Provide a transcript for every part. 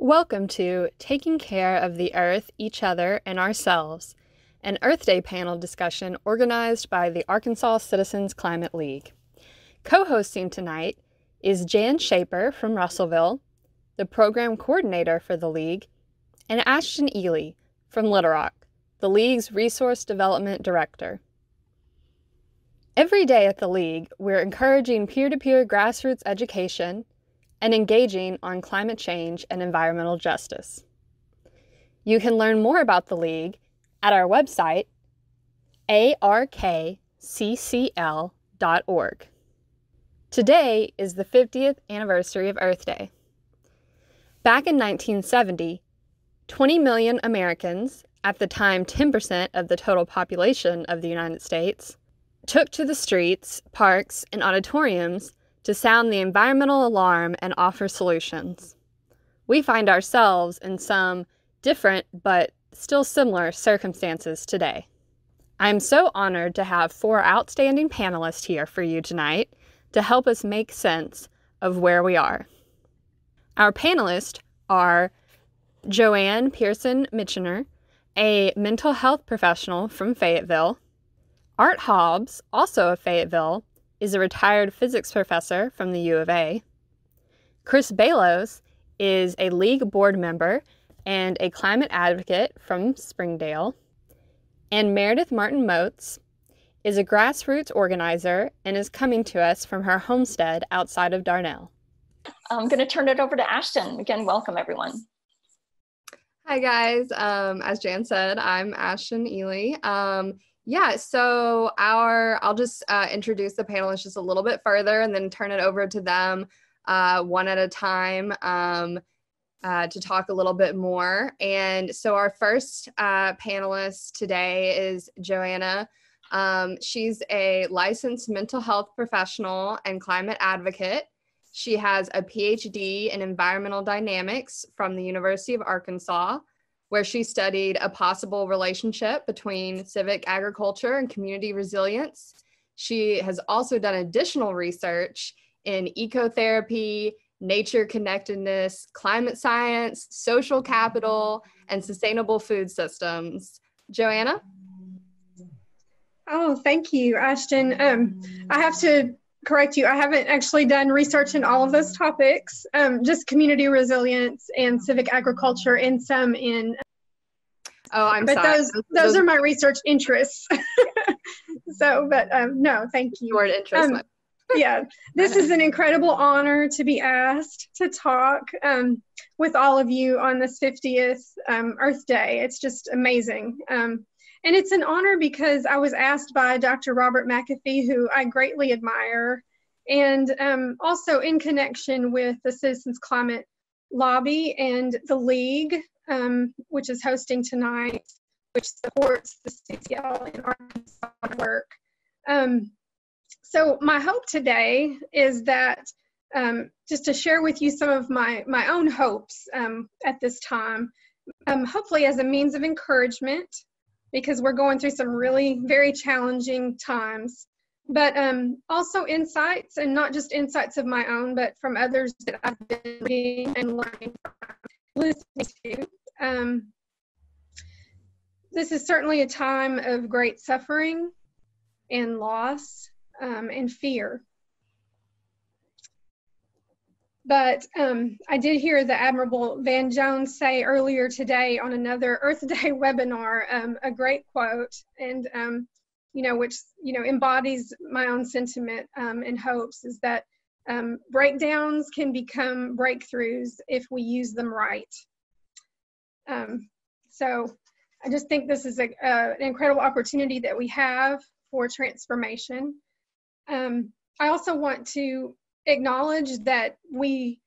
Welcome to Taking Care of the Earth, Each Other, and Ourselves, an Earth Day panel discussion organized by the Arkansas Citizens Climate League. Co-hosting tonight is Jan Schaper from Russellville, the program coordinator for the League, and Ashton Ely from Little Rock, the League's Resource Development Director. Every day at the League, we're encouraging peer-to-peer grassroots education and engaging on climate change and environmental justice. You can learn more about the League at our website, arkccl.org. Today is the 50th anniversary of Earth Day. Back in 1970, 20 million Americans, at the time 10% of the total population of the United States, took to the streets, parks, and auditoriums to sound the environmental alarm and offer solutions. We find ourselves in some different but still similar circumstances today. I'm so honored to have 4 outstanding panelists here for you tonight to help us make sense of where we are. Our panelists are Joanna Person-Michener, a mental health professional from Fayetteville. Art Hobson, also of Fayetteville, is a retired physics professor from the U of A. Chris Balos is a League board member and a climate advocate from Springdale. And Meredith Martin-Moats is a grassroots organizer and is coming to us from her homestead outside of Darnell. I'm going to turn it over to Ashton. Again, welcome everyone. Hi guys, as Jan said, I'm Ashton Ely. So I'll just introduce the panelists just a little bit further and then turn it over to them one at a time to talk a little bit more. And so our first panelist today is Joanna. She's a licensed mental health professional and climate advocate. She has a PhD in environmental dynamics from the University of Arkansas, where she studied a possible relationship between civic agriculture and community resilience. She has also done additional research in ecotherapy, nature connectedness, climate science, social capital, and sustainable food systems. Joanna? Oh, thank you, Ashton. I have to correct you. I haven't actually done research in all of those topics, just community resilience and civic agriculture and some in. I'm but sorry. Those are my research interests. No, thank you. Word interest. Yeah, this is an incredible honor to be asked to talk with all of you on this 50th Earth Day. It's just amazing. And it's an honor because I was asked by Dr. Robert McAfee, who I greatly admire, and also in connection with the Citizens Climate Lobby and the League, which is hosting tonight, which supports the CCL and Arkansas work. So my hope today is that just to share with you some of my own hopes at this time, hopefully as a means of encouragement, because we're going through some really very challenging times, but also insights, and not just insights of my own, but from others that I've been reading and learning from, listening to. This is certainly a time of great suffering and loss and fear. But I did hear the Admirable Van Jones say earlier today on another Earth Day webinar a great quote, and which embodies my own sentiment and hopes, is that breakdowns can become breakthroughs if we use them right. So I just think this is an incredible opportunity that we have for transformation. I also want to acknowledge that we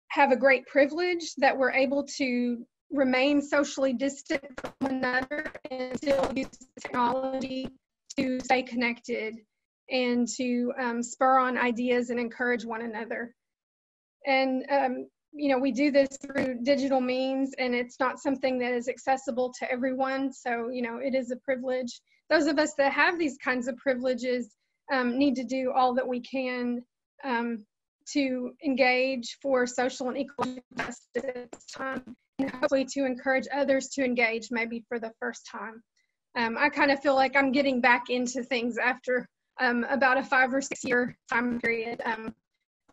have a great privilege that we're able to remain socially distant from one another and still use technology to stay connected and to spur on ideas and encourage one another. And we do this through digital means, and it's not something that is accessible to everyone. So, it is a privilege. Those of us that have these kinds of privileges need to do all that we can to engage for social and ecological justice at this time, and hopefully to encourage others to engage maybe for the first time. I kind of feel like I'm getting back into things after about a 5 or 6 year time period.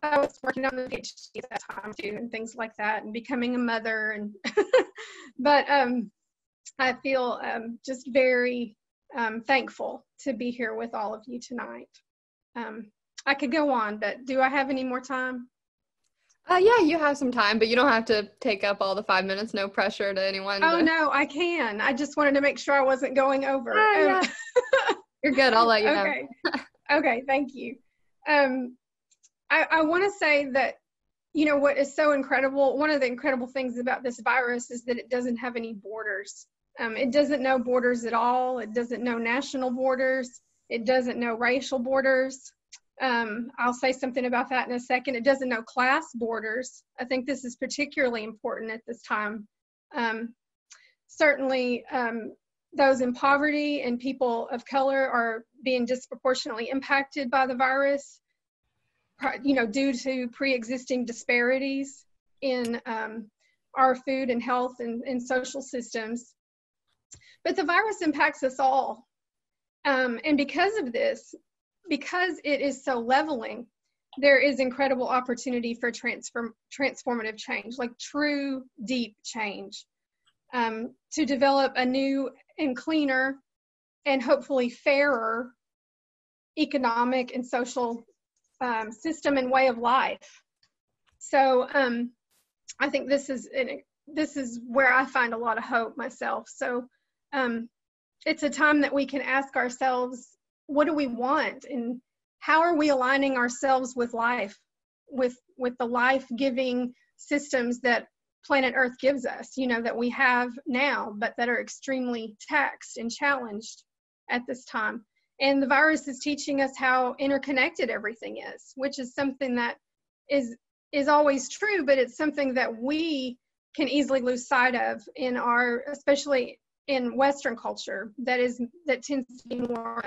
I was working on the PhD at that time too, and things like that, and becoming a mother. And but I feel just very thankful to be here with all of you tonight. I could go on, but do I have any more time? Yeah, you have some time, but you don't have to take up all the 5 minutes. No pressure to anyone. Oh, no, I can. I just wanted to make sure I wasn't going over. Yeah. You're good. I'll let you know. Okay. Okay, thank you. I want to say that, you know, what is so incredible, one of the incredible things about this virus is that it doesn't have any borders. It doesn't know borders at all. It doesn't know national borders. It doesn't know racial borders. I'll say something about that in a second. It doesn't know class borders. I think this is particularly important at this time. Certainly, those in poverty and people of color are being disproportionately impacted by the virus, you know, due to pre-existing disparities in our food and health and social systems. But the virus impacts us all. And because of this, because it is so leveling, there is incredible opportunity for transformative change, like true deep change, to develop a new and cleaner and hopefully fairer economic and social system and way of life. So I think this is where I find a lot of hope myself. So it's a time that we can ask ourselves, what do we want, and how are we aligning ourselves with life, with the life-giving systems that planet Earth gives us, you know, that we have now, but that are extremely taxed and challenged at this time. And the virus is teaching us how interconnected everything is, which is something that is always true, but it's something that we can easily lose sight of in our, especially in Western culture, that tends to be more,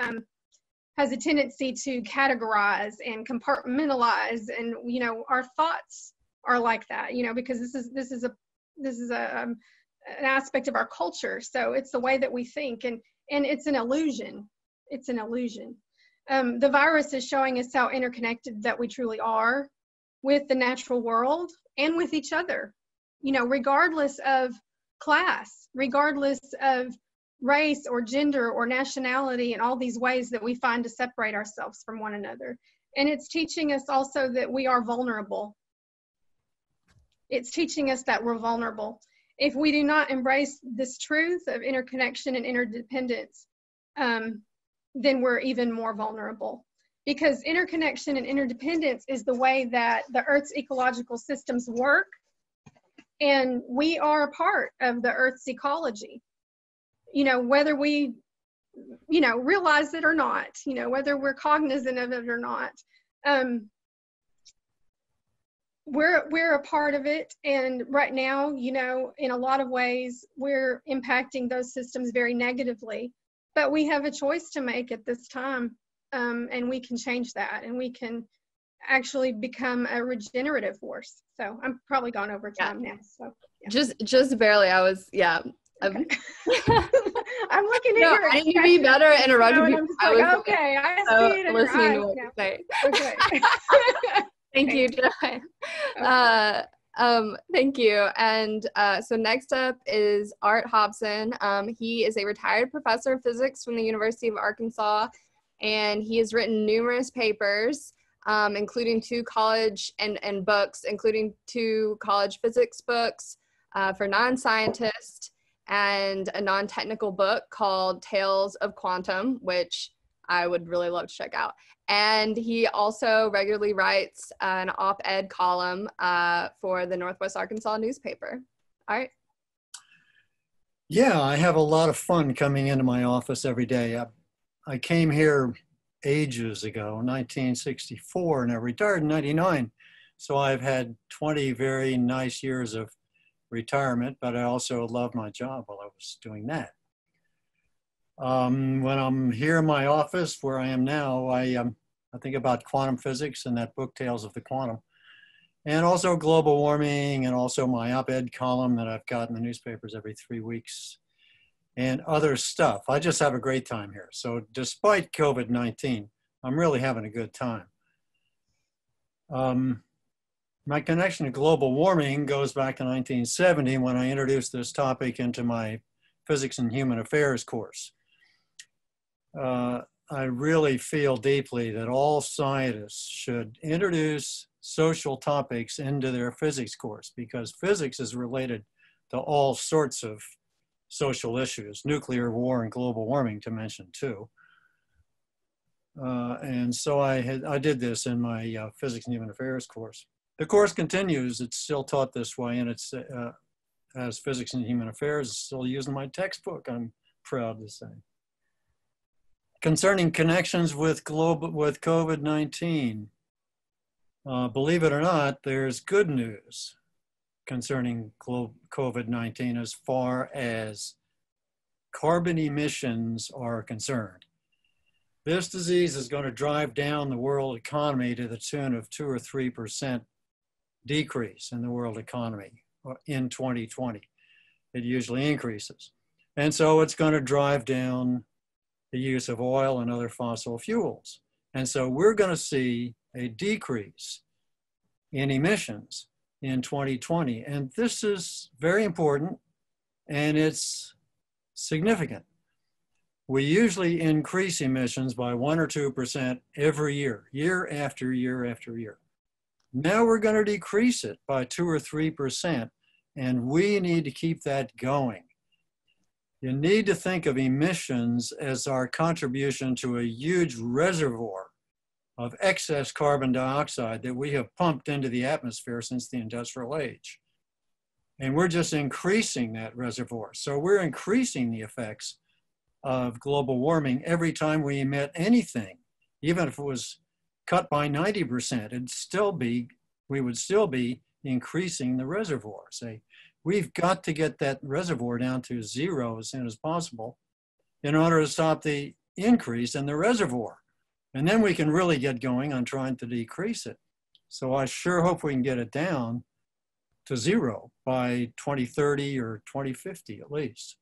has a tendency to categorize and compartmentalize, and, you know, our thoughts are like that, you know, because this is an aspect of our culture. So it's the way that we think, and it's an illusion. It's an illusion. The virus is showing us how interconnected that we truly are with the natural world and with each other, you know, regardless of class, regardless of race or gender or nationality, and all these ways that we find to separate ourselves from one another. And it's teaching us also that we are vulnerable. It's teaching us that we're vulnerable. If we do not embrace this truth of interconnection and interdependence, then we're even more vulnerable. Because interconnection and interdependence is the way that the Earth's ecological systems work, and we are a part of the Earth's ecology. You know, whether we, you know, realize it or not, you know, whether we're cognizant of it or not, we're a part of it. And right now, you know, in a lot of ways, we're impacting those systems very negatively. But we have a choice to make at this time, and we can change that, and we can actually become a regenerative force. So I'm probably gone over time now. So yeah. Just barely. I was Okay. I'm looking at your I need to be better at interrupting people. I was like, okay, I see it in your listening to eyes what now. you say. Okay. Thank you, Joy. Thank you. And so next up is Art Hobson. He is a retired professor of physics from the University of Arkansas, and he has written numerous papers, including 2 college and books, including 2 college physics books for non-scientists, and a non-technical book called Tales of Quantum, which I would really love to check out. And he also regularly writes an op-ed column for the Northwest Arkansas newspaper. All right. Yeah, I have a lot of fun coming into my office every day. I came here ages ago, 1964, and I retired in 99. So I've had 20 very nice years of retirement, but I also loved my job while I was doing that. When I'm here in my office where I am now, I think about quantum physics and that book, Tales of the Quantum. and also global warming, and also my op-ed column that I've got in the newspapers every 3 weeks, and other stuff. I just have a great time here. So despite COVID-19, I'm really having a good time. My connection to global warming goes back to 1970 when I introduced this topic into my Physics and Human Affairs course. I really feel deeply that all scientists should introduce social topics into their physics course, because physics is related to all sorts of social issues, nuclear war and global warming to mention two. And so I did this in my Physics and Human Affairs course. The course continues, it's still taught this way, and it's as Physics and Human Affairs, still using my textbook, I'm proud to say. Concerning connections with COVID-19, believe it or not, there's good news concerning COVID-19 as far as carbon emissions are concerned. This disease is going to drive down the world economy to the tune of 2 or 3% decrease in the world economy in 2020. It usually increases. And so it's going to drive down the use of oil and other fossil fuels. And so we're going to see a decrease in emissions in 2020. And this is very important, and it's significant. We usually increase emissions by 1 or 2% every year, year after year after year. Now we're going to decrease it by 2 or 3%, and we need to keep that going. You need to think of emissions as our contribution to a huge reservoir of excess carbon dioxide that we have pumped into the atmosphere since the industrial age. And we're just increasing that reservoir. So we're increasing the effects of global warming every time we emit anything. Even if it was cut by 90%, we would still be increasing the reservoir. Say, we've got to get that reservoir down to zero as soon as possible in order to stop the increase in the reservoir. And then we can really get going on trying to decrease it. So I sure hope we can get it down to zero by 2030 or 2050 at least.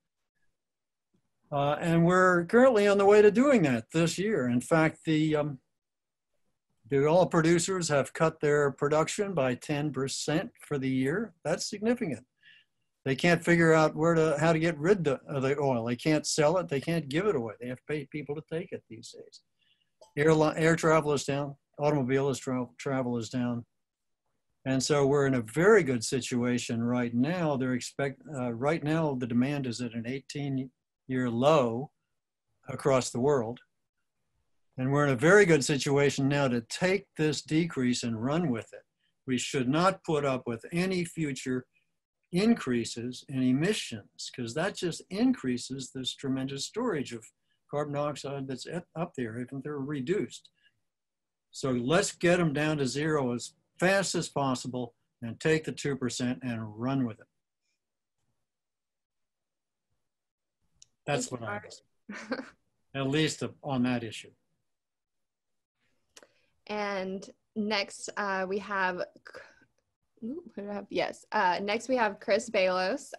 And we're currently on the way to doing that this year. In fact, the oil producers have cut their production by 10% for the year. That's significant. They can't figure out how to get rid of the oil. They can't sell it. They can't give it away. They have to pay people to take it these days. Air travel is down. Automobile travel is down. And so we're in a very good situation right now. Right now, the demand is at an 18-year low across the world. And we're in a very good situation now to take this decrease and run with it. We should not put up with any future increases in emissions, because that just increases this tremendous storage of carbon dioxide that's up there, even if they're reduced. So let's get them down to zero as fast as possible and take the 2% and run with it. That's what I was, at least on that issue. And next we have, next we have Chris Balos.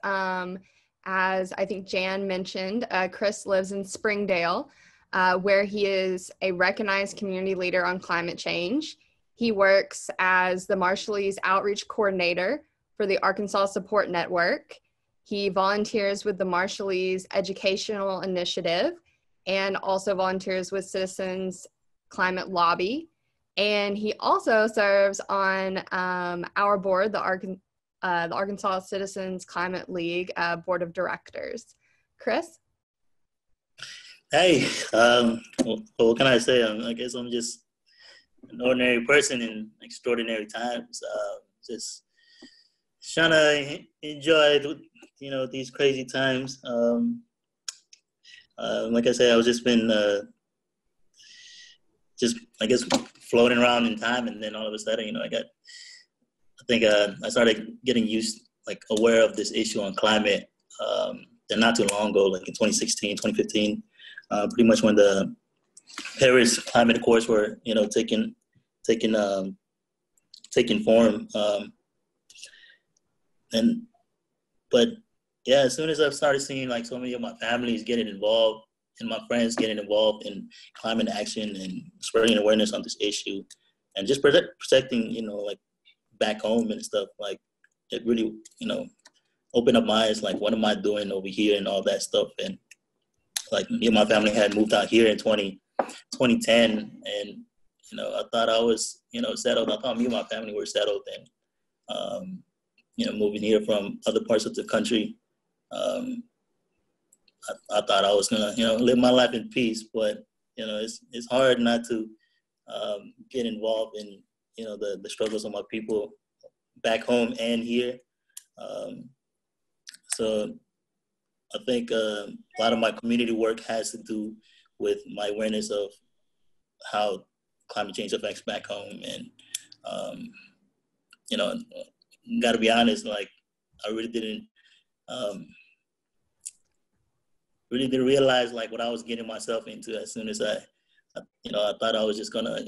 As I think Jan mentioned, Chris lives in Springdale, where he is a recognized community leader on climate change. He works as the Marshallese Outreach Coordinator for the Arkansas Support Network. He volunteers with the Marshallese Educational Initiative and also volunteers with Citizens Climate Lobby. And he also serves on our board, the Arkansas Citizens Climate League Board of Directors. Chris? Hey, what can I say? I guess I'm just an ordinary person in extraordinary times. Just trying to enjoy, these crazy times. Like I said, I was just been, floating around in time, and then all of a sudden, I started getting aware of this issue on climate. Then not too long ago, like in 2016, 2015, pretty much when the Paris Climate Accords were, taken taking form. But yeah, as soon as I've started seeing like so many of my families getting involved and my friends getting involved in climate action and spreading awareness on this issue and just protecting, like back home and stuff, like it really, opened up my eyes, like what am I doing over here and all that stuff. And like me and my family had moved out here in 2010, and I thought I was settled. I thought me and my family were settled, and moving here from other parts of the country, I thought I was gonna live my life in peace. But it's hard not to get involved in the struggles of my people back home and here. So I think a lot of my community work has to do with my awareness of how climate change affects back home. And, got to be honest, like I really didn't realize like what I was getting myself into as soon as I thought I was just gonna,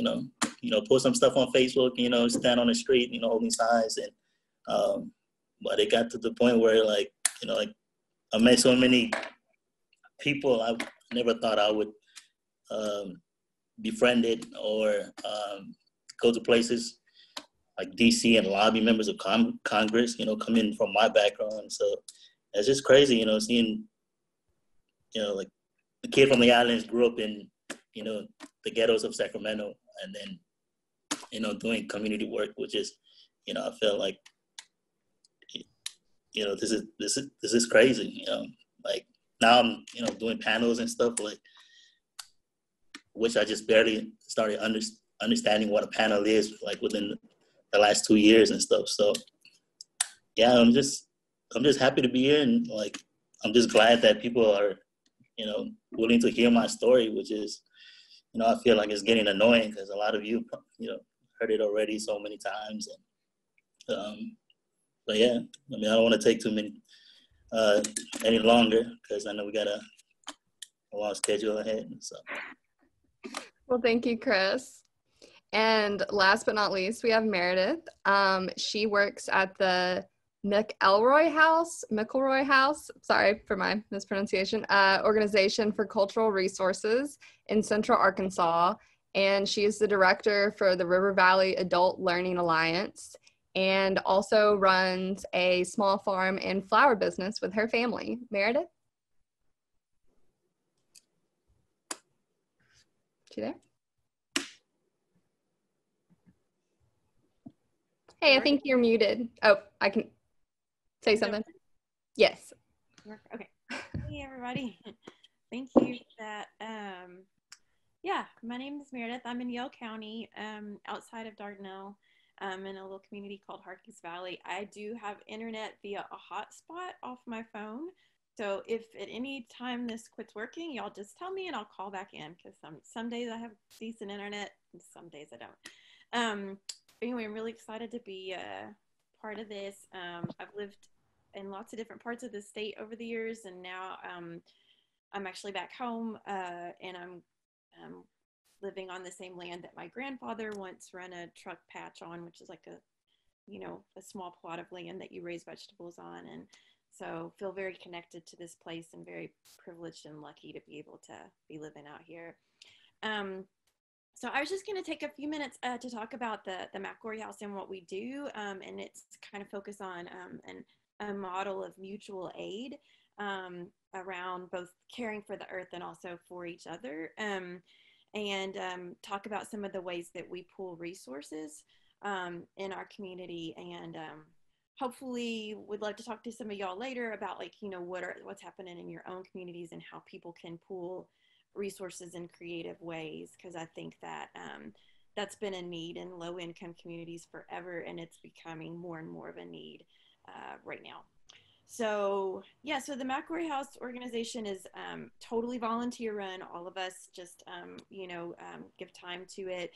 post some stuff on Facebook, stand on the street, holding signs. And, but it got to the point where like I met so many people I never thought I would befriend it or go to places like DC and lobby members of Congress, coming from my background. So it's just crazy, seeing, like the kid from the islands grew up in, the ghettos of Sacramento, and then, doing community work, which is, I feel like, this is crazy, like now I'm, doing panels and stuff, like, which I just barely started understanding what a panel is, like within the last 2 years and stuff. So yeah, I'm just happy to be here, and like, I'm just glad that people are, willing to hear my story, which is, I feel like it's getting annoying because a lot of you, heard it already so many times. And, but yeah, I don't want to take too many, any longer, because I know we got a long schedule ahead. So. Well, thank you, Chris. And last but not least, we have Meredith. She works at the McElroy House, sorry for my mispronunciation, Organization for Cultural Resources in Central Arkansas. And she is the director for the River Valley Adult Learning Alliance, and also runs a small farm and flower business with her family. Meredith? She there? Hey, I think you're muted. Oh, I can say something. Yes. Okay. Hey, everybody. Thank you for that. Yeah, my name is Meredith. I'm in Yale County, outside of Dardanelle, in a little community called Harkins Valley. I do have internet via a hotspot off my phone. So if at any time this quits working, y'all just tell me and I'll call back in, because some days I have decent internet and some days I don't. Anyway, I'm really excited to be part of this. I've lived in lots of different parts of the state over the years, and now I'm actually back home, and I'm living on the same land that my grandfather once ran a truck patch on, which is like a small plot of land that you raise vegetables on. And so feel very connected to this place and very privileged and lucky to be able to be living out here. So I was just going to take a few minutes to talk about the McElroy House and what we do, and it's kind of focus on a model of mutual aid around both caring for the earth and also for each other, and talk about some of the ways that we pool resources in our community, and hopefully would love to talk to some of y'all later about what's happening in your own communities and how people can pool resources in creative ways, because I think that that's been a need in low-income communities forever, and it's becoming more and more of a need right now. So yeah, so the McElroy House organization is totally volunteer run. All of us just give time to it.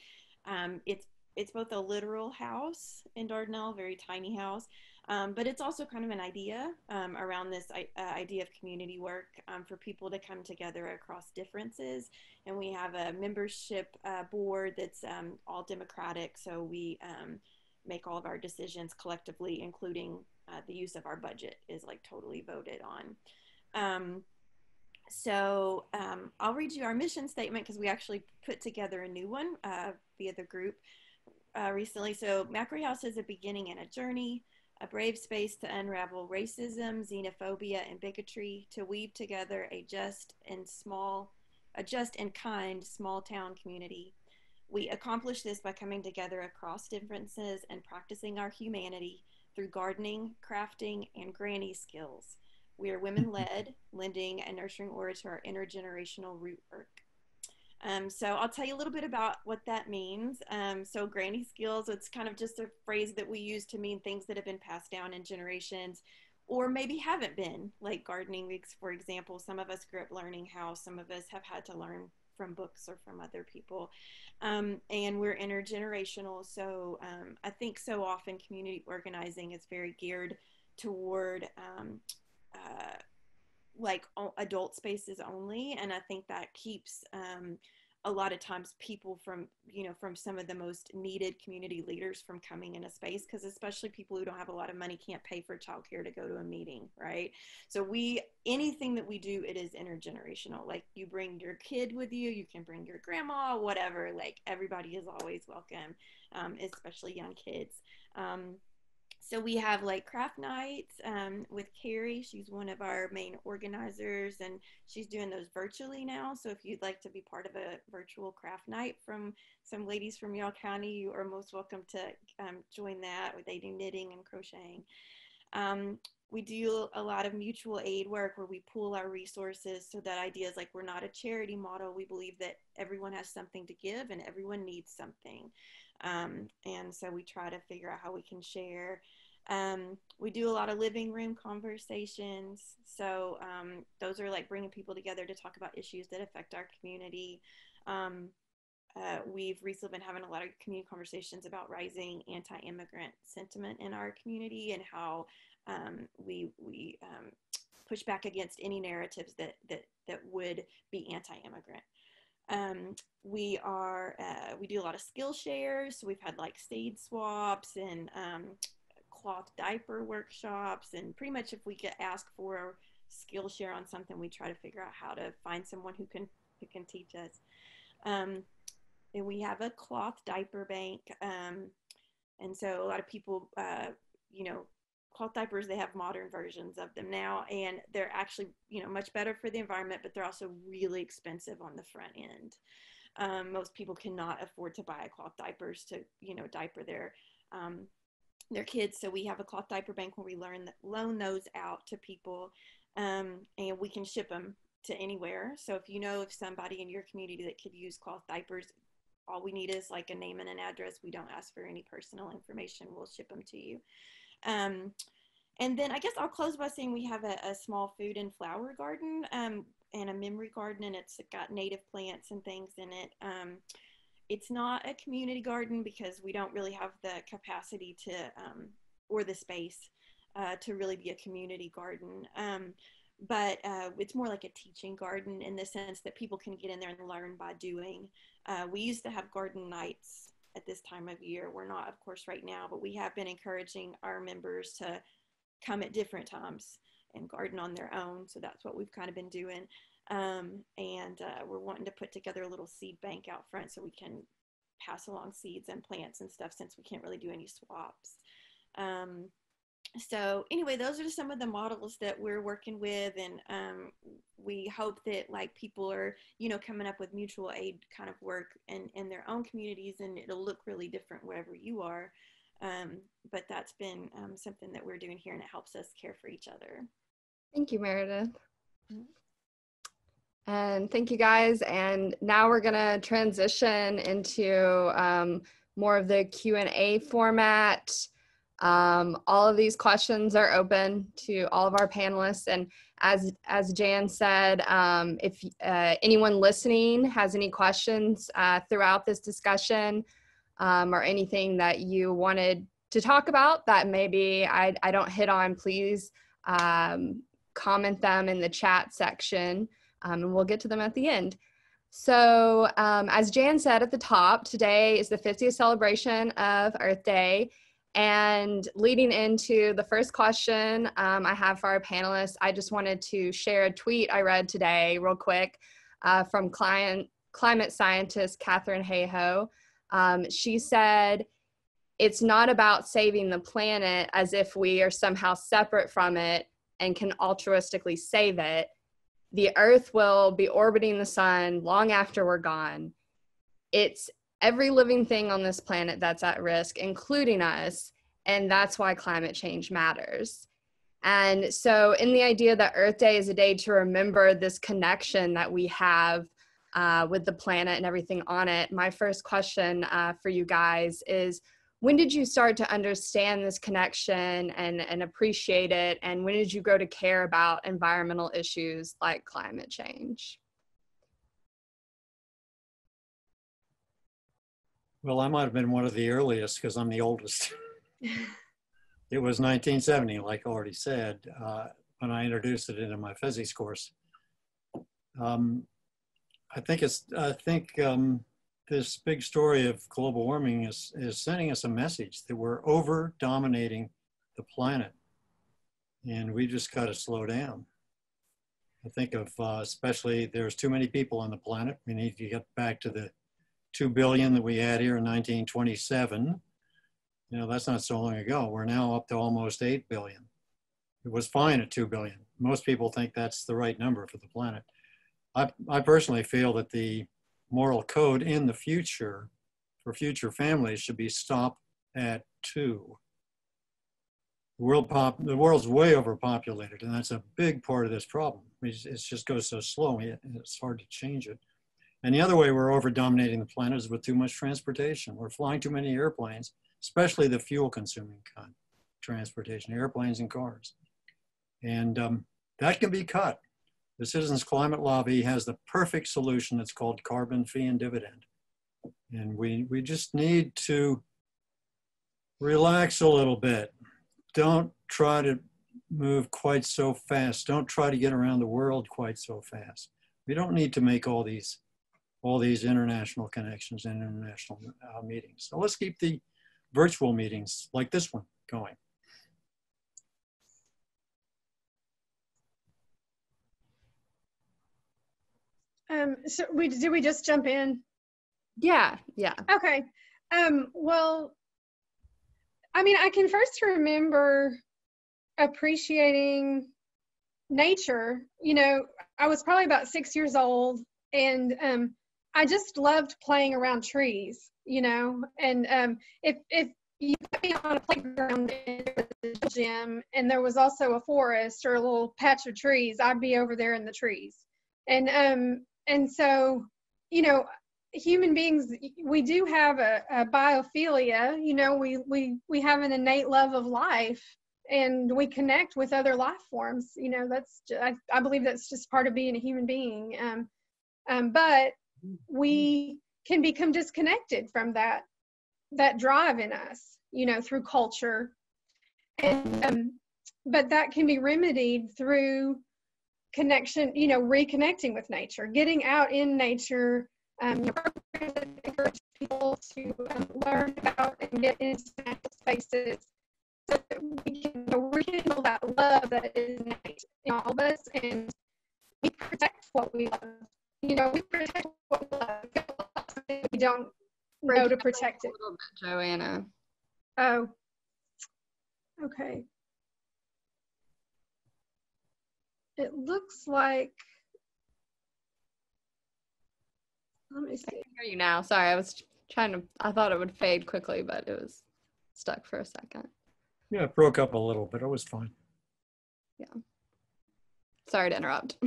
It's both a literal house in Dardanelle, very tiny house, but it's also kind of an idea around this idea of community work for people to come together across differences. And we have a membership board that's all Democratic. So we make all of our decisions collectively, including the use of our budget is like totally voted on. So I'll read you our mission statement because we actually put together a new one via the group recently. So McElroy House is a beginning and a journey, a brave space to unravel racism, xenophobia, and bigotry, to weave together a just and kind small town community. We accomplish this by coming together across differences and practicing our humanity through gardening, crafting, and granny skills. We are women-led, lending and nurturing order to our intergenerational root work. So I'll tell you a little bit about what that means. So granny skills, it's kind of just a phrase that we use to mean things that have been passed down in generations or maybe haven't been, like gardening weeks, for example. Some of us grew up learning how, some of us have had to learn from books or from other people. And we're intergenerational. So I think so often community organizing is very geared toward like adult spaces only. And I think that keeps a lot of times people from, from some of the most needed community leaders from coming in a space, because especially people who don't have a lot of money can't pay for childcare to go to a meeting, right? So anything that we do, it is intergenerational. Like you bring your kid with you, you can bring your grandma, whatever, like everybody is always welcome, especially young kids. So we have like craft nights with Carrie. She's one of our main organizers, and she's doing those virtually now. So if you'd like to be part of a virtual craft night from some ladies from Yall County, you are most welcome to join that. They do knitting and crocheting. We do a lot of mutual aid work where we pool our resources. So that idea is like, we're not a charity model. We believe that everyone has something to give and everyone needs something. And so we try to figure out how we can share. We do a lot of living room conversations. So those are like bringing people together to talk about issues that affect our community. We've recently been having a lot of community conversations about rising anti-immigrant sentiment in our community and how we push back against any narratives that would be anti-immigrant. We do a lot of skill shares. So we've had like seed swaps and cloth diaper workshops, and pretty much if we get asked for a skill share on something, we try to figure out how to find someone who can teach us. And we have a cloth diaper bank. And so a lot of people, cloth diapers, they have modern versions of them now, and they're actually, much better for the environment, but they're also really expensive on the front end. Most people cannot afford to buy cloth diapers to, diaper their kids. So we have a cloth diaper bank where we loan those out to people, and we can ship them to anywhere. So if you know of somebody in your community that could use cloth diapers, all we need is like a name and an address. We don't ask for any personal information. We'll ship them to you. And then I guess I'll close by saying we have a small food and flower garden and a memory garden, and it's got native plants and things in it. It's not a community garden because we don't really have the capacity to, or the space to really be a community garden. But it's more like a teaching garden in the sense that people can get in there and learn by doing. We used to have garden nights at this time of year. We're not, of course, right now, but we have been encouraging our members to come at different times and garden on their own. So that's what we've kind of been doing. We're wanting to put together a little seed bank out front so we can pass along seeds and plants and stuff, since we can't really do any swaps. So anyway, those are some of the models that we're working with, and we hope that like people are, coming up with mutual aid kind of work in their own communities, and it'll look really different wherever you are. But that's been something that we're doing here, and it helps us care for each other. Thank you, Meredith. And thank you, guys. And now we're going to transition into more of the Q&A format. All of these questions are open to all of our panelists. And as Jan said, if anyone listening has any questions throughout this discussion, or anything that you wanted to talk about that maybe I don't hit on, please comment them in the chat section, and we'll get to them at the end. So as Jan said at the top, today is the 50th celebration of Earth Day, And leading into the first question I have for our panelists, I just wanted to share a tweet I read today real quick from climate scientist Katherine Hayhoe. She said, "It's not about saving the planet as if we are somehow separate from it and can altruistically save it. The Earth will be orbiting the sun long after we're gone. It's every living thing on this planet that's at risk, including us, and that's why climate change matters." And so in the idea that Earth Day is a day to remember this connection that we have with the planet and everything on it, my first question for you guys is, when did you start to understand this connection and appreciate it? And when did you grow to care about environmental issues like climate change? Well, I might have been one of the earliest because I'm the oldest. It was 1970, like I already said, when I introduced it into my physics course. I think this big story of global warming is sending us a message that we're over dominating the planet, and we just got to slow down. I think of especially there's too many people on the planet. We need to get back to the 2 billion that we had here in 1927. You know, that's not so long ago. We're now up to almost 8 billion. It was fine at 2 billion. Most people think that's the right number for the planet. I personally feel that the moral code in the future for future families should be stop at 2. The world's way overpopulated, and that's a big part of this problem. It just goes so slow, it's hard to change it. And the other way we're over dominating the planet is with too much transportation. We're flying too many airplanes, especially the fuel consuming kind of transportation, airplanes and cars. And that can be cut. The Citizens Climate Lobby has the perfect solution. It's called carbon fee and dividend. And we just need to relax a little bit. Don't try to move quite so fast. Don't try to get around the world quite so fast. We don't need to make all these international connections and international meetings. So let's keep the virtual meetings like this one going. So did we just jump in? Yeah. Okay. Well, I mean, I can first remember appreciating nature. You know, I was probably about 6 years old, and I just loved playing around trees, you know, and if you put me on a playground in the gym and there was also a forest or a little patch of trees, I'd be over there in the trees. And so, you know, human beings, we do have a biophilia, you know, we have an innate love of life, and we connect with other life forms. You know, I believe that's just part of being a human being. But we can become disconnected from that drive in us, you know, through culture. And but that can be remedied through connection, you know, reconnecting with nature, getting out in nature, encourage people to learn about and get into natural spaces so that we can rekindle that love that is innate in all of us, and we protect what we love. You know, we protect what we love. We don't know to protect it. A little bit, Joanna. Oh, okay. It looks like, let me see. I can hear you now. Sorry, I thought it would fade quickly, but it was stuck for a second. Yeah, it broke up a little, but it was fine. Yeah. Sorry to interrupt.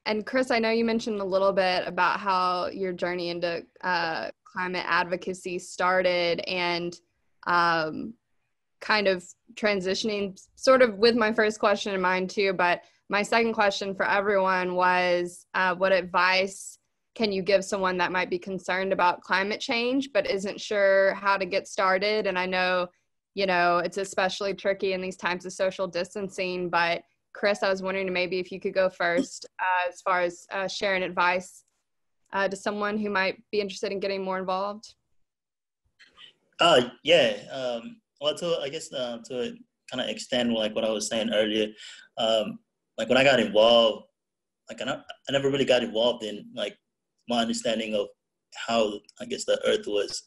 And Chris, I know you mentioned a little bit about how your journey into climate advocacy started, and kind of transitioning sort of with my first question in mind too, but my second question for everyone was, what advice can you give someone that might be concerned about climate change but isn't sure how to get started? And I know, you know, it's especially tricky in these times of social distancing, but Chris, I was wondering maybe if you could go first as far as sharing advice to someone who might be interested in getting more involved? Yeah. Well, to kind of extend like what I was saying earlier, like when I got involved, like I never really got involved in like my understanding of how I guess the earth was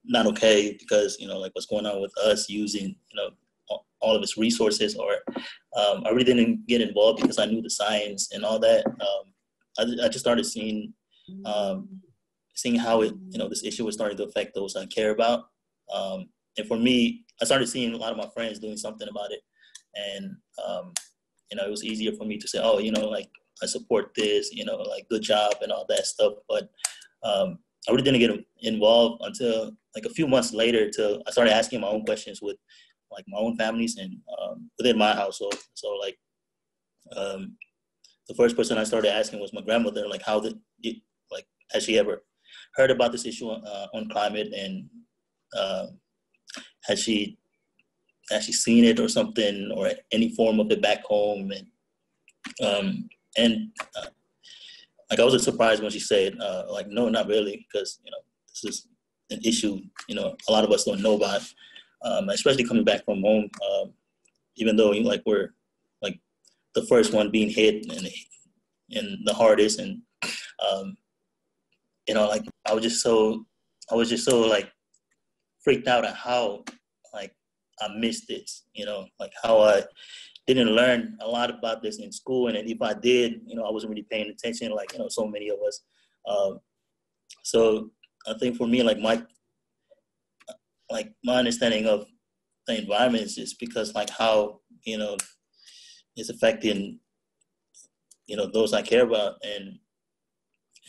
not okay, because like what's going on with us using all of its resources, or I really didn't get involved because I knew the science and all that. I just started seeing how it this issue was starting to affect those I care about, and for me, I started seeing a lot of my friends doing something about it, and it was easier for me to say, oh, like I support this, like good job and all that stuff. But I really didn't get involved until like a few months later. Till I started asking my own questions with like my own families and within my household. So like the first person I started asking was my grandmother, like has she ever heard about this issue on climate, and has she seen it or something, or any form of it back home? And like I was surprised when she said like, no, not really, because this is an issue a lot of us don't know about, especially coming back from home, even though like we're like the first one being hit and the hardest, and like I was just so like freaked out at how like I missed this, like how I didn't learn a lot about this in school, and if I did, I wasn't really paying attention, like so many of us. So I think for me, like my understanding of the environment is just because like how it's affecting those I care about, and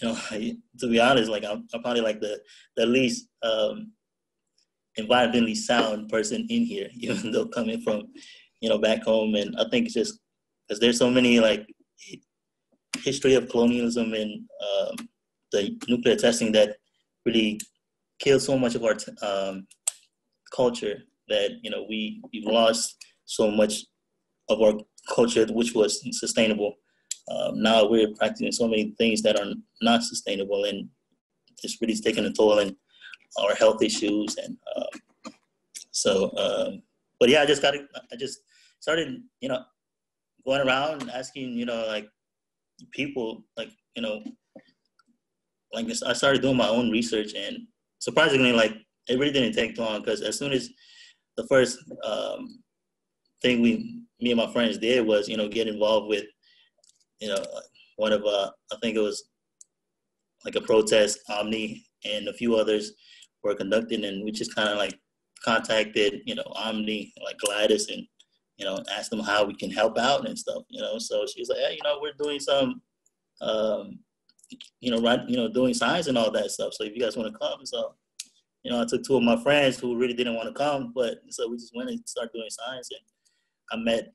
to be honest, like I'm probably like the least environmentally sound person in here, even though coming from back home. And I think it's just because there's so many like history of colonialism and the nuclear testing that really killed so much of our culture, that we've lost so much of our culture which was sustainable. Now we're practicing so many things that are not sustainable, and it's really taking a toll on our health issues. And but yeah, I just started going around and asking like people, like like I started doing my own research, and surprisingly, like it really didn't take long, because as soon as the first thing me and my friends did was get involved with one of I think it was like a protest Omni and a few others were conducting, and we just kind of like contacted Omni, like Gladys, and asked them how we can help out and stuff. So she's like, hey, we're doing some doing science and all that stuff, so if you guys want to come. So I took two of my friends who really didn't want to come, but so we just went and started doing science, and I met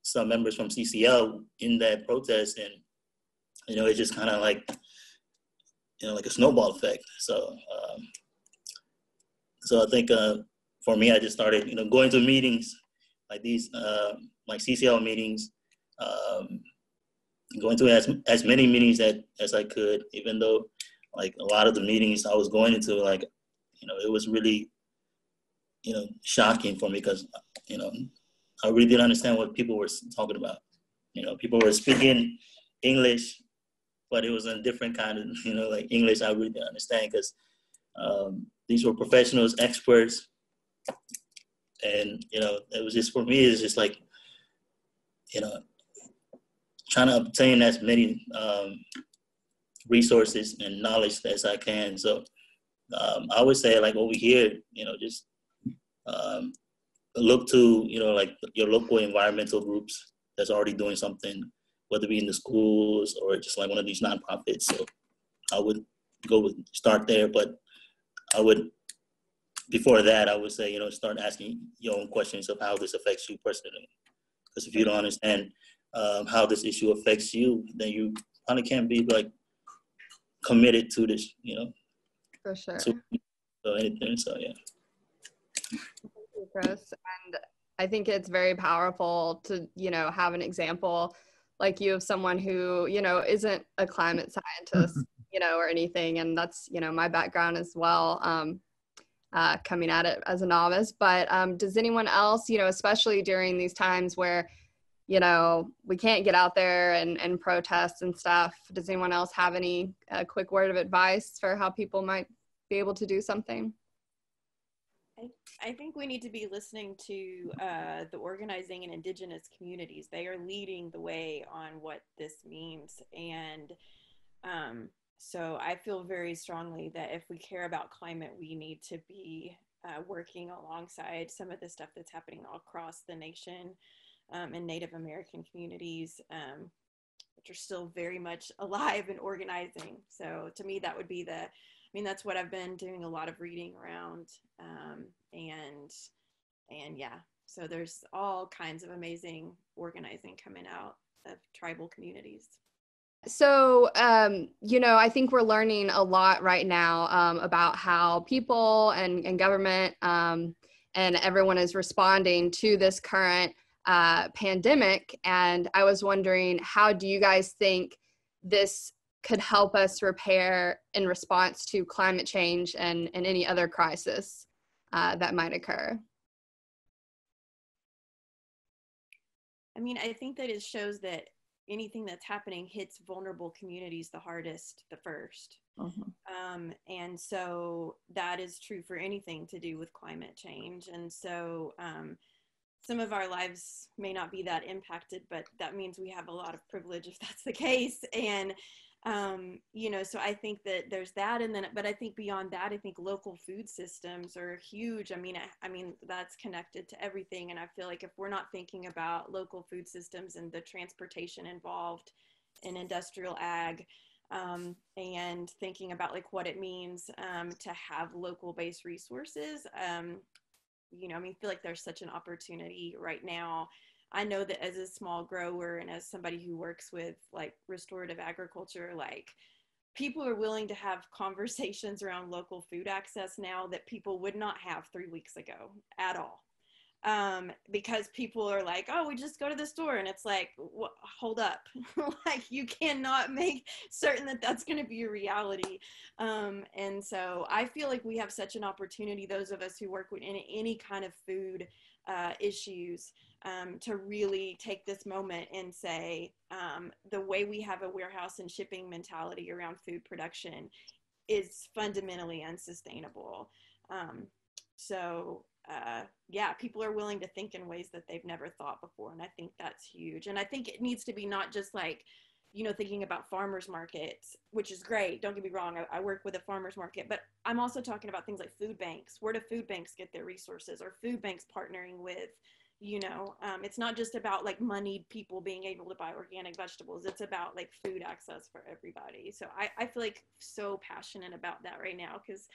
some members from CCL in that protest, and it just kind of like like a snowball effect. So I think for me, I just started going to meetings like these, like CCL meetings, going to as many meetings as I could, even though like a lot of the meetings I was going into, like it was really shocking for me, because I really didn't understand what people were talking about. People were speaking English, but it was a different kind of like English I really didn't understand, because these were professionals, experts, and it was just, for me, it's just like trying to obtain as many resources and knowledge as I can. So I would say, like over here, just look to like your local environmental groups that's already doing something, whether it be in the schools or just like one of these nonprofits. So I would start there, but I would, before that, I would say start asking your own questions of how this affects you personally, because if you don't understand how this issue affects you, then you probably can't be like committed to this, For sure. to anything. So yeah. Thank you, Chris. And I think it's very powerful to, have an example like you of someone who, you know, isn't a climate scientist, you know, or anything. And that's, you know, my background as well, coming at it as a novice. But does anyone else, you know, especially during these times where, you know, we can't get out there and protest and stuff, does anyone else have any quick word of advice for how people might be able to do something? I think we need to be listening to the organizing in Indigenous communities. They are leading the way on what this means. And so I feel very strongly that if we care about climate, we need to be working alongside some of the stuff that's happening all across the nation in Native American communities, which are still very much alive and organizing. So to me, that would be that's what I've been doing a lot of reading around. And yeah, so there's all kinds of amazing organizing coming out of tribal communities. So, you know, I think we're learning a lot right now about how people and government and everyone is responding to this current pandemic. And I was wondering, how do you guys think this could help us repair in response to climate change and any other crisis that might occur? I mean, I think that it shows that anything that's happening hits vulnerable communities the hardest, the first. Mm-hmm. And so that is true for anything to do with climate change. And so some of our lives may not be that impacted, but that means we have a lot of privilege if that's the case. And you know, so I think that there's that. And then, but I think beyond that, I think local food systems are huge. I mean, that's connected to everything. And I feel like if we're not thinking about local food systems and the transportation involved in industrial ag, and thinking about like what it means to have local based resources, you know, I mean, I feel like there's such an opportunity right now. I know that as a small grower and as somebody who works with like restorative agriculture, like people are willing to have conversations around local food access now that people would not have 3 weeks ago at all. Because people are like, oh, we just go to the store, and it's like, hold up. Like you cannot make certain that that's going to be a reality. And so I feel like we have such an opportunity, those of us who work with any kind of food issues, to really take this moment and say, the way we have a warehouse and shipping mentality around food production is fundamentally unsustainable. Yeah, people are willing to think in ways that they've never thought before. And I think that's huge. And I think it needs to be not just like, you know, thinking about farmers markets, which is great. Don't get me wrong. I work with a farmers market, but I'm also talking about things like food banks. Where do food banks get their resources? Or food banks partnering with, you know, it's not just about like moneyed people being able to buy organic vegetables. It's about like food access for everybody. So I feel like so passionate about that right now, because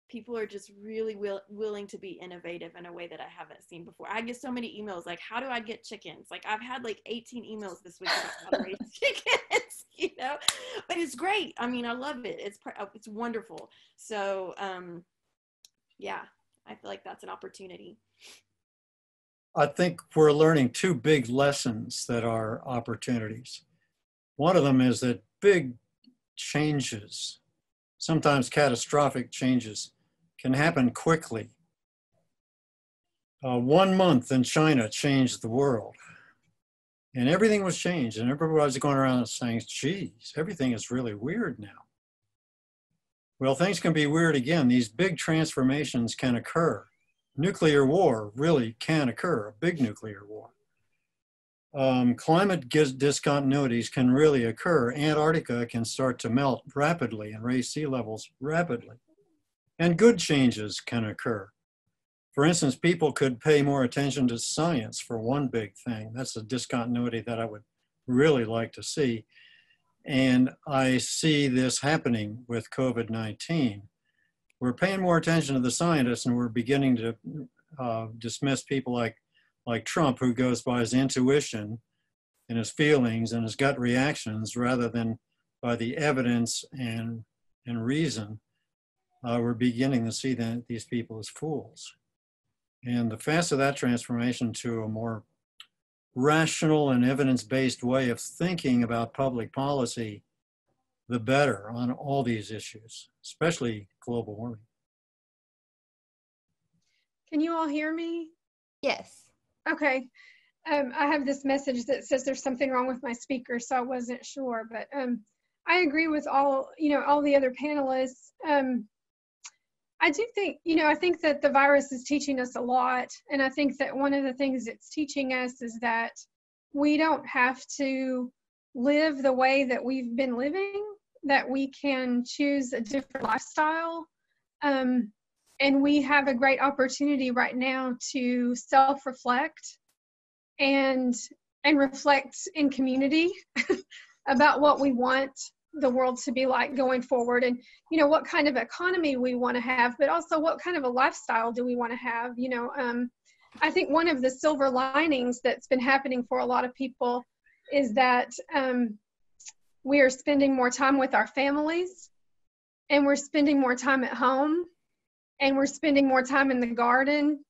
people are just really willing to be innovative in a way that I haven't seen before. I get so many emails like, how do I get chickens? Like I've had like 18 emails this week about how to raise chickens, you know, but it's great. I mean, I love it. It's wonderful. So yeah, I feel like that's an opportunity. I think we're learning two big lessons that are opportunities. One of them is that big changes, sometimes catastrophic changes, can happen quickly. 1 month in China changed the world. And everything was changed. And everybody was going around saying, geez, everything is really weird now. Well, things can be weird again. These big transformations can occur. Nuclear war really can occur, a big nuclear war. Climate discontinuities can really occur. Antarctica can start to melt rapidly and raise sea levels rapidly. And good changes can occur. For instance, people could pay more attention to science for one big thing. That's a discontinuity that I would really like to see. And I see this happening with COVID-19. We're paying more attention to the scientists, and we're beginning to dismiss people like Trump, who goes by his intuition and his feelings and his gut reactions rather than by the evidence and reason. We're beginning to see these people as fools. And the faster that transformation to a more rational and evidence-based way of thinking about public policy, the better on all these issues, especially global warming. Can you all hear me? Yes. Okay. I have this message that says there's something wrong with my speaker, so I wasn't sure, but I agree with all the other panelists. I do think, I think that the virus is teaching us a lot. And I think that one of the things it's teaching us is that we don't have to live the way that we've been living, that we can choose a different lifestyle. And we have a great opportunity right now to self-reflect and reflect in community about what we want the world to be like going forward, and what kind of economy we want to have, but also what kind of a lifestyle do we want to have. I think one of the silver linings that's been happening for a lot of people is that we are spending more time with our families, and we're spending more time at home, and we're spending more time in the garden,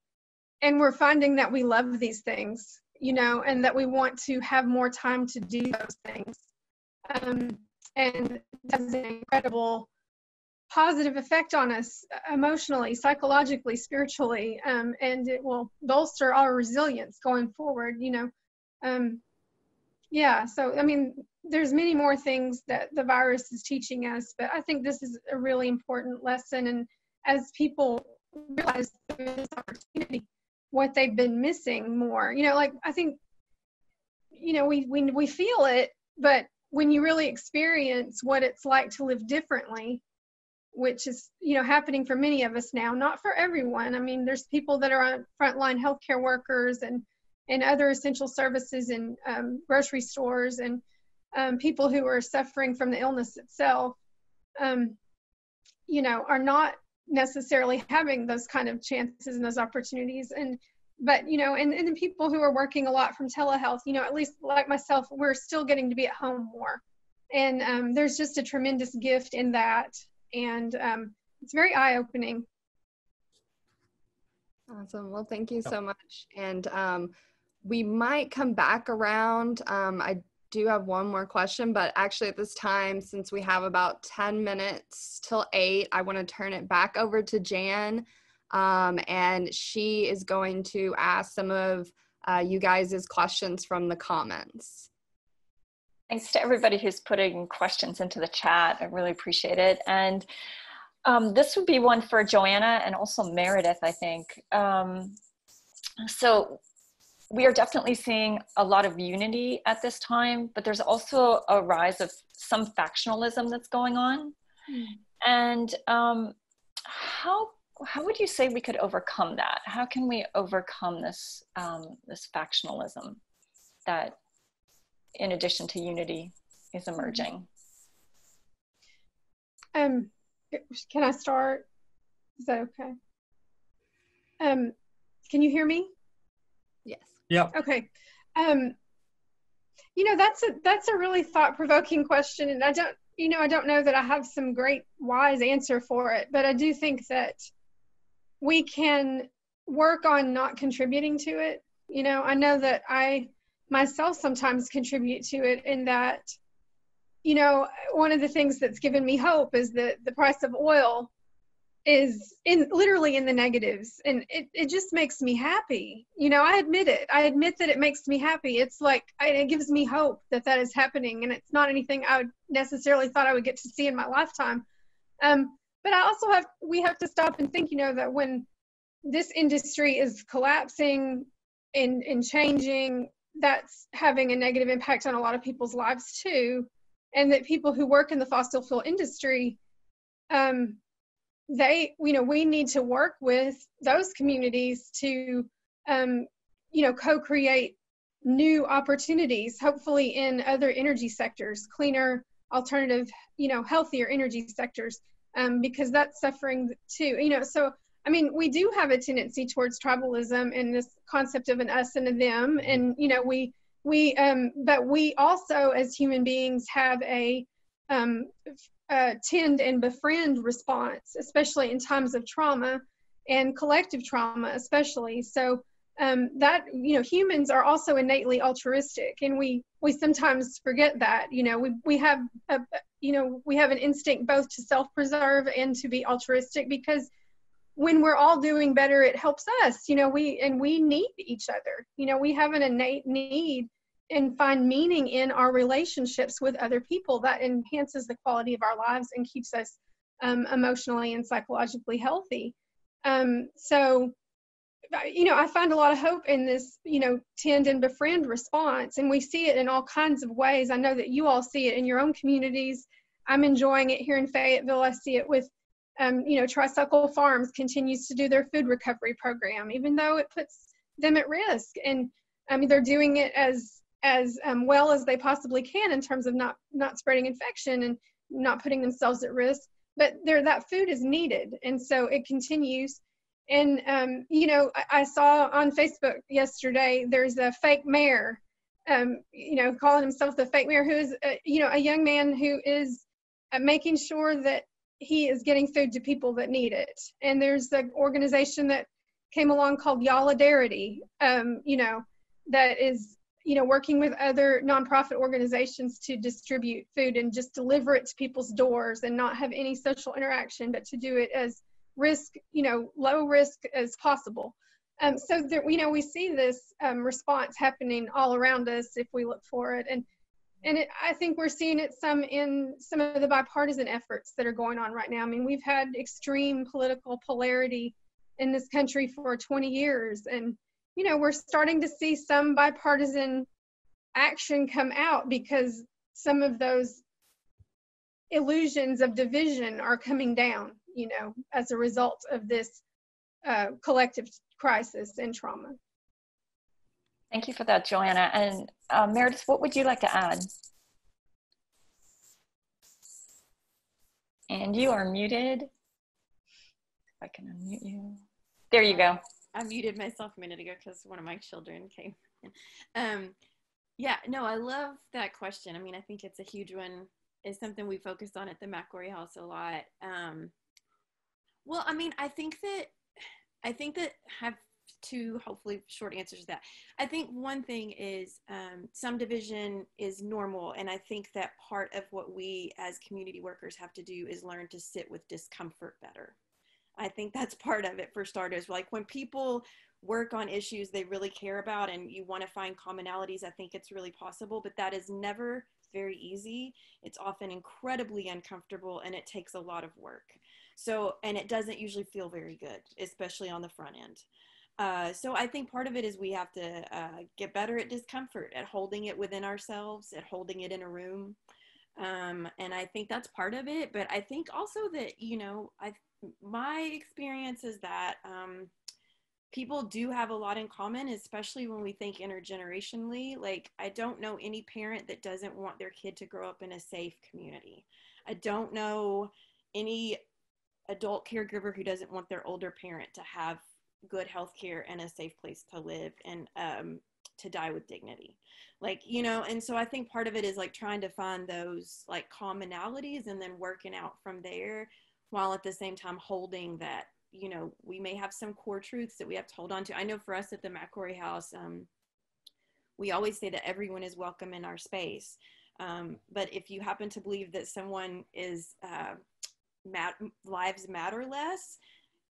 and we're finding that we love these things, and that we want to have more time to do those things. And it has an incredible positive effect on us emotionally, psychologically, spiritually, and it will bolster our resilience going forward. So I mean, there's many more things that the virus is teaching us, but I think this is a really important lesson. And as people realize this opportunity, what they've been missing more, I think, we feel it, but when you really experience what it's like to live differently, which is, happening for many of us now, not for everyone. I mean, there's people that are on frontline healthcare workers and other essential services in grocery stores, and people who are suffering from the illness itself, are not necessarily having those kind of chances and those opportunities. But then people who are working a lot from telehealth, at least like myself, we're still getting to be at home more. And there's just a tremendous gift in that. And it's very eye-opening. Awesome. Well, thank you so much. And we might come back around. I do have one more question, but actually at this time, since we have about 10 minutes till 8, I want to turn it back over to Jan. And she is going to ask some of you guys' questions from the comments. Thanks to everybody who's putting questions into the chat. I really appreciate it. And this would be one for Joanna and also Meredith, I think. So we are definitely seeing a lot of unity at this time, but there's also a rise of some factionalism that's going on. And how would you say we could overcome that? How can we overcome this this factionalism that, in addition to unity, is emerging? Can I start? Is that okay? Can you hear me? Yes. Yeah. Okay. That's a really thought-provoking question, and I don't know that I have some great wise answer for it, but I do think that we can work on not contributing to it. I know that I myself sometimes contribute to it, in that, one of the things that's given me hope is that the price of oil is literally in the negatives, and it just makes me happy. I admit it. I admit that it makes me happy. It's like, it gives me hope that is happening, and it's not anything I would necessarily thought I would get to see in my lifetime. But we have to stop and think, that when this industry is collapsing and changing, that's having a negative impact on a lot of people's lives too. And that people who work in the fossil fuel industry, we need to work with those communities to, co-create new opportunities, hopefully in other energy sectors, cleaner, alternative, healthier energy sectors, because that's suffering too. So, I mean, we do have a tendency towards tribalism and this concept of an us and a them, and but we also, as human beings, have a tend and befriend response, especially in times of trauma and collective trauma, especially. So that, humans are also innately altruistic, and we sometimes forget that. We have we have an instinct both to self-preserve and to be altruistic, because when we're all doing better, it helps us. We need each other. We have an innate need and find meaning in our relationships with other people that enhances the quality of our lives and keeps us emotionally and psychologically healthy. So I find a lot of hope in this, tend and befriend response, and we see it in all kinds of ways. I know that you all see it in your own communities. I'm enjoying it here in Fayetteville. I see it with, Tricycle Farms continues to do their food recovery program, even though it puts them at risk. And they're doing it as well as they possibly can in terms of not spreading infection and not putting themselves at risk. But that food is needed, and so it continues. And, I saw on Facebook yesterday, there's a fake mayor, calling himself the fake mayor, who is, a young man who is making sure that he is getting food to people that need it. And there's an organization that came along called Yolidarity, that is, working with other nonprofit organizations to distribute food and just deliver it to people's doors and not have any social interaction, but to do it as low risk as possible. So there, we see this response happening all around us if we look for it. And I think we're seeing it in some of the bipartisan efforts that are going on right now. I mean, we've had extreme political polarity in this country for 20 years. And, we're starting to see some bipartisan action come out because some of those illusions of division are coming down, as a result of this collective crisis and trauma. Thank you for that, Joanna. And Meredith, what would you like to add? And you are muted. If I can unmute you. There you go. I muted myself a minute ago because one of my children came in. Yeah, no, I love that question. I mean, I think it's a huge one. It's something we focus on at the McElroy House a lot. Well, I mean, I think that I have two hopefully short answers to that. I think one thing is some division is normal. And I think that part of what we as community workers have to do is learn to sit with discomfort better. I think that's part of it for starters. Like when people work on issues they really care about and you want to find commonalities, I think it's really possible, but that is never very easy. It's often incredibly uncomfortable and it takes a lot of work. So, and it doesn't usually feel very good, especially on the front end. So I think part of it is we have to get better at discomfort, at holding it within ourselves, at holding it in a room. And I think that's part of it. But I think also that, my experience is that people do have a lot in common, especially when we think intergenerationally. Like, I don't know any parent that doesn't want their kid to grow up in a safe community. I don't know any adult caregiver who doesn't want their older parent to have good health care and a safe place to live and to die with dignity. Like, and so I think part of it is like trying to find those like commonalities and then working out from there, while at the same time holding that, we may have some core truths that we have to hold on to. I know for us at the McElroy House, we always say that everyone is welcome in our space. But if you happen to believe that someone is lives matter less,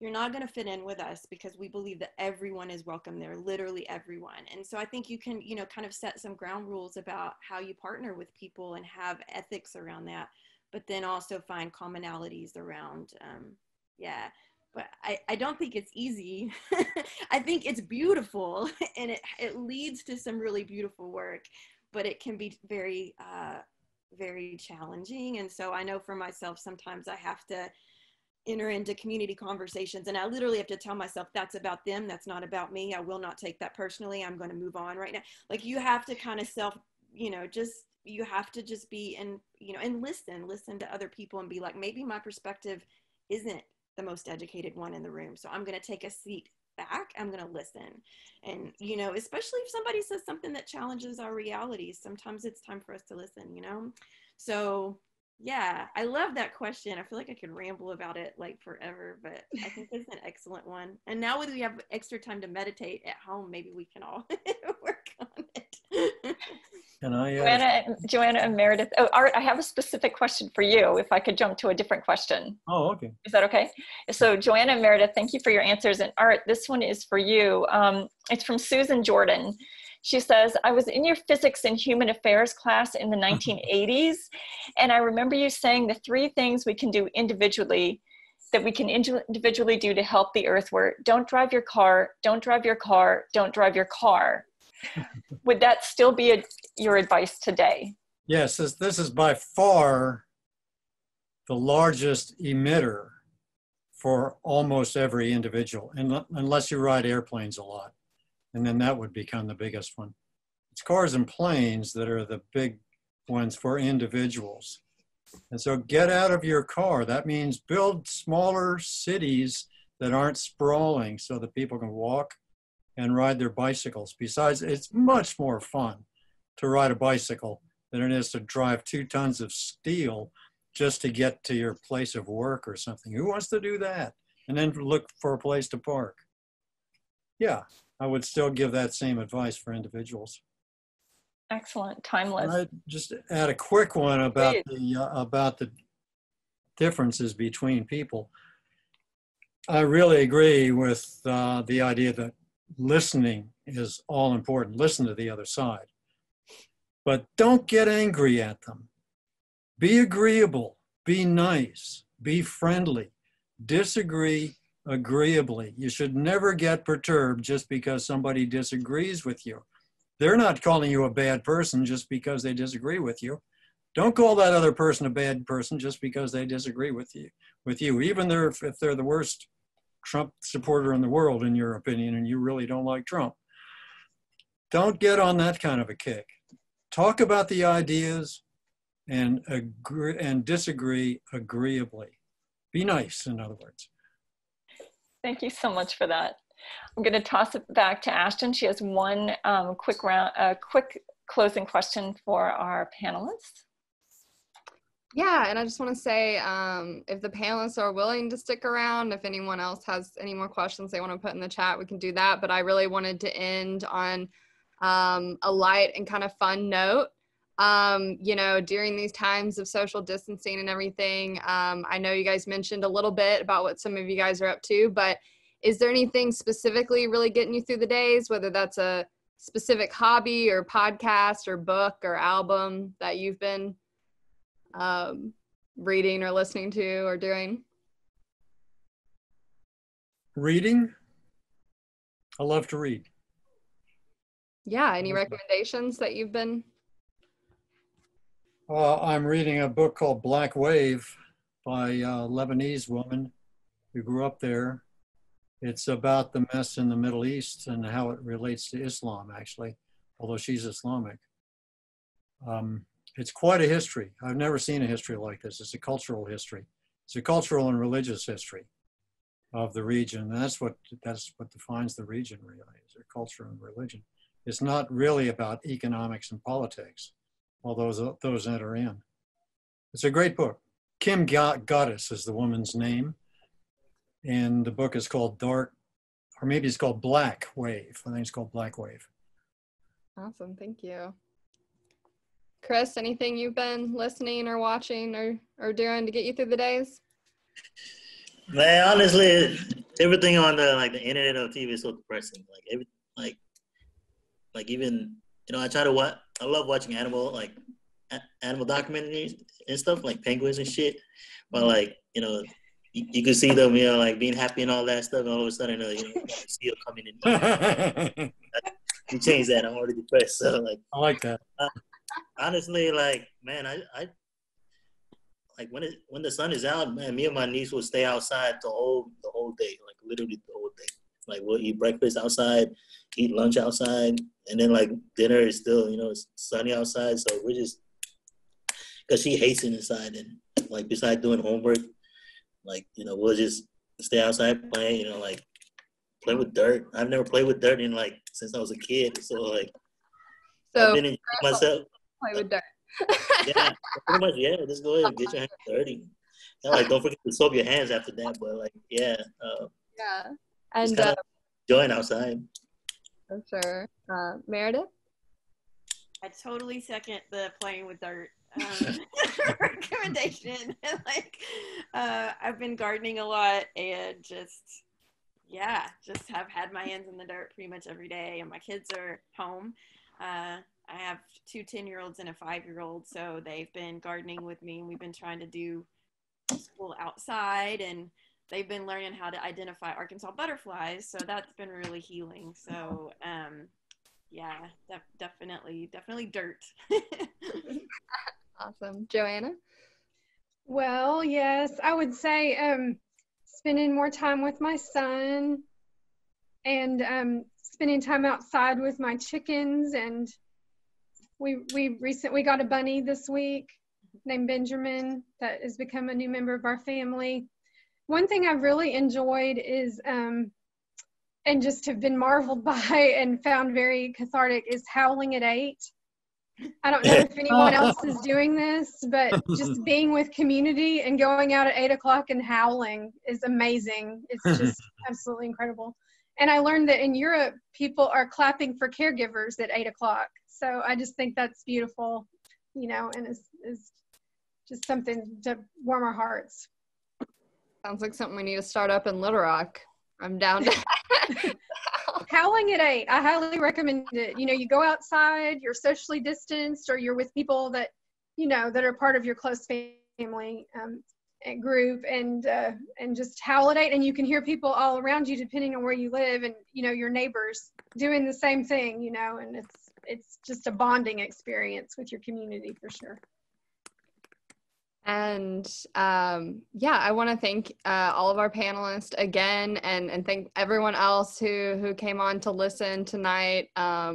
you're not going to fit in with us, because we believe that everyone is welcome there, literally everyone. And so I think you can, kind of set some ground rules about how you partner with people and have ethics around that, but then also find commonalities around, but I don't think it's easy. I think it's beautiful and it leads to some really beautiful work, but it can be very, very challenging. And so I know for myself, sometimes I have to enter into community conversations and I literally have to tell myself that's about them. That's not about me. I will not take that personally. I'm going to move on right now. Like, you have to kind of you have to just be and listen to other people and be like, maybe my perspective isn't the most educated one in the room. So I'm going to take a seat back. I'm going to listen. And, especially if somebody says something that challenges our realities, sometimes it's time for us to listen, So Yeah, I love that question. I feel like I could ramble about it like forever, but I think it's an excellent one. And now when we have extra time to meditate at home, maybe we can all work on it. Can I Joanna and Meredith. Oh, Art, I have a specific question for you, if I could jump to a different question. Oh, okay. Is that okay? So Joanna and Meredith, thank you for your answers. And Art, this one is for you. It's from Susan Jordan. She says, I was in your physics and human affairs class in the 1980s, and I remember you saying the 3 things we can do individually, that we can individually do to help the earth were, don't drive your car, don't drive your car, don't drive your car. Would that still be your advice today? Yes, this is by far the largest emitter for almost every individual, unless you ride airplanes a lot. And then that would become the biggest one. It's cars and planes that are the big ones for individuals. And so get out of your car. That means build smaller cities that aren't sprawling so that people can walk and ride their bicycles. Besides, it's much more fun to ride a bicycle than it is to drive 2 tons of steel just to get to your place of work or something. Who wants to do that? And then look for a place to park. Yeah, I would still give that same advice for individuals. Excellent, timeless. I'd just add a quick one about the differences between people. I really agree with the idea that listening is all important. Listen to the other side. But don't get angry at them. Be agreeable, be nice, be friendly, disagree agreeably. You should never get perturbed just because somebody disagrees with you. They're not calling you a bad person just because they disagree with you. Don't call that other person a bad person just because they disagree with you. Even if they're the worst Trump supporter in the world, in your opinion, and you really don't like Trump. Don't get on that kind of a kick. Talk about the ideas and agree and disagree agreeably. Be nice, in other words. Thank you so much for that. I'm going to toss it back to Ashton. She has one quick closing question for our panelists. Yeah, and I just want to say, if the panelists are willing to stick around, if anyone else has any more questions they want to put in the chat, we can do that. But I really wanted to end on a light and kind of fun note. You know, during these times of social distancing and everything, I know you guys mentioned a little bit about what some of you guys are up to, but is there anything specifically really getting you through the days, whether that's a specific hobby or podcast or book or album that you've been reading or listening to or doing? Reading? I love to read. Yeah, any recommendations that you've been? I'm reading a book called Black Wave by a Lebanese woman who grew up there. It's about the mess in the Middle East and how it relates to Islam, actually, although she's Islamic. It's quite a history. I've never seen a history like this. It's a cultural history. It's a cultural and religious history of the region. And that's what defines the region, really, is their culture and religion. It's not really about economics and politics, although those enter in. It's a great book. Kim Goddess is the woman's name. And the book is called Black Wave. I think it's called Black Wave. Awesome, thank you. Chris, anything you've been listening or watching or doing to get you through the days? Man, honestly, everything on the internet or TV is so depressing. Even, you know, I love watching animal documentaries and stuff, like penguins and shit. But you know, you could see them, you know, being happy and all that stuff, and all of a sudden, you know, see them coming in. You change that, I'm already depressed. So I like that. Honestly, man, I when the sun is out, man, me and my niece will stay outside the whole day, literally the whole day. We'll eat breakfast outside, eat lunch outside, and then dinner is still, you know, it's sunny outside. So we're just, because she hates it inside, and besides doing homework, you know, we'll just stay outside playing, you know, play with dirt. I've never played with dirt since I was a kid. So I've been enjoying myself. Play with dirt. Yeah, pretty much. Yeah, just go ahead and get your hands dirty. And like, don't forget to soap your hands after that. But like, yeah, Yeah. just And kind of enjoying outside. for sure. Meredith? I totally second the playing with dirt recommendation. Like, I've been gardening a lot and just have had my hands in the dirt pretty much every day. And my kids are home. I have two 10-year-olds and a 5-year-old, so they've been gardening with me, and we've been trying to do school outside, and they've been learning how to identify Arkansas butterflies, so that's been really healing. So yeah, definitely dirt. Awesome. Joanna? Well, yes, I would say spending more time with my son, and spending time outside with my chickens. And we recently got a bunny this week named Benjamin that has become a new member of our family. One thing I've really enjoyed is and just have been marveled by and found very cathartic is howling at 8. I don't know if anyone else is doing this, but just being with community and going out at 8 o'clock and howling is amazing. It's just absolutely incredible. And I learned that in Europe, people are clapping for caregivers at 8 o'clock. So I just think that's beautiful, and is just something to warm our hearts. Sounds like something we need to start up in Little Rock. I'm down to Howling at 8, I highly recommend it. You go outside, you're socially distanced, or you're with people that, that are part of your close family group, and just howl at 8, and you can hear people all around you depending on where you live, and, your neighbors doing the same thing, and it's just a bonding experience with your community for sure. And I want to thank all of our panelists again, and thank everyone else who came on to listen tonight. I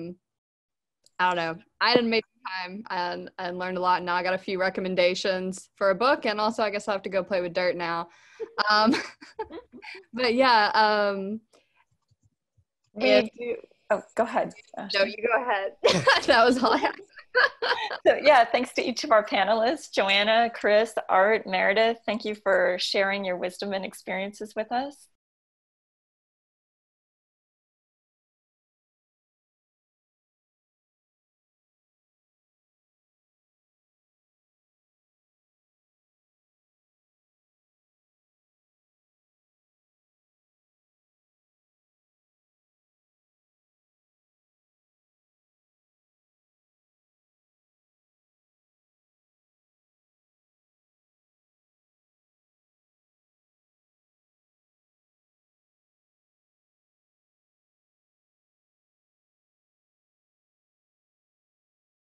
don't know, I didn't make time and learned a lot. Now I got a few recommendations for a book, and also I guess I have to go play with dirt now. But yeah, go ahead. No, you go ahead. That was all I had. So yeah, thanks to each of our panelists, Joanna, Chris, Art, Meredith. Thank you for sharing your wisdom and experiences with us.